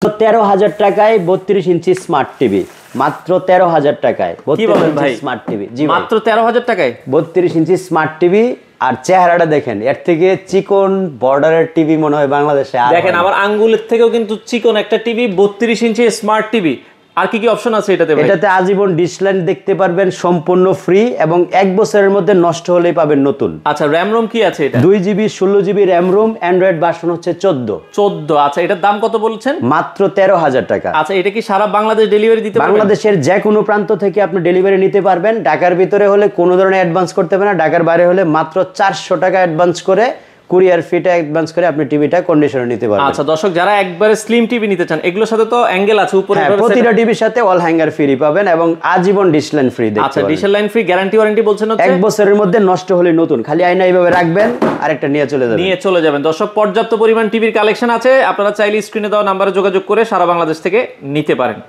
13,000 টাকায় 32 ইঞ্চি smart TV, মাত্র 13,000 টাকায় 32 ইঞ্চি স্মার্ট টিভি। জি মাত্র 13,000 টাকায় 32 ইঞ্চি স্মার্ট টিভি। আর চেহারাটা দেখেন, এর থেকে চিকন বর্ডারের টিভি মনে হয় বাংলাদেশে আর দেখেন আমার আঙ্গুলের থেকেও কিন্তু চিকন একটা টিভি, 32 ইঞ্চি স্মার্ট টিভি। আর কি কি অপশন আছে এটাতে ভাই? এটাতে আজীবন ডিশ লাইন দেখতে পারবেন, সম্পূর্ণ ফ্রি, এবং 1 বছরের মধ্যে নষ্ট হলেই পাবেন নতুন। আচ্ছা, র্যাম রোম কি আছে এটা? 2GB 16GB RAM ROM, Android version হচ্ছে 14। আচ্ছা, এটার দাম কত বলছেন? মাত্র 13,000 টাকা। আচ্ছা, এটা কি সারা বাংলাদেশ ডেলিভারি দিতে পারবেন? বাংলাদেশের যে কোনো প্রান্ত থেকে আপনি ডেলিভারি নিতে পারবেন। ঢাকার ভিতরে হলে কোনো ধরনের অ্যাডভান্স করতে হবে না, ঢাকার বাইরে হলে মাত্র 400 টাকা অ্যাডভান্স করে, কুরিয়ার ফিটা অ্যাডভান্স করে আপনি টিভিটা কন্ডিশনে নিতে পারবেন। আচ্ছা দর্শক, যারা একবারে স্লিম টিভি নিতে চান, এগুলোর সাথে তো অ্যাঙ্গেল আছে উপরে, প্রতিটা টিভির সাথে অল হ্যাঙ্গার ফ্রি পাবেন এবং আজীবন ডিশ লাইন ফ্রি দেখতে পাবেন। আচ্ছা, dish line free, guarantee warranty বলছেন হচ্ছে 1 বছরের মধ্যে নষ্ট হলে নতুন। খালি আয়না এইভাবে রাখবেন, আরেকটা নিয়ে চলে যাবেন। দর্শক, পর্যাপ্ত পরিমাণ টিভির কালেকশন আছে, আপনারা চাইলে স্ক্রিনে দেওয়া নাম্বারে যোগাযোগ করে সারা বাংলাদেশ থেকে নিতে পারেন।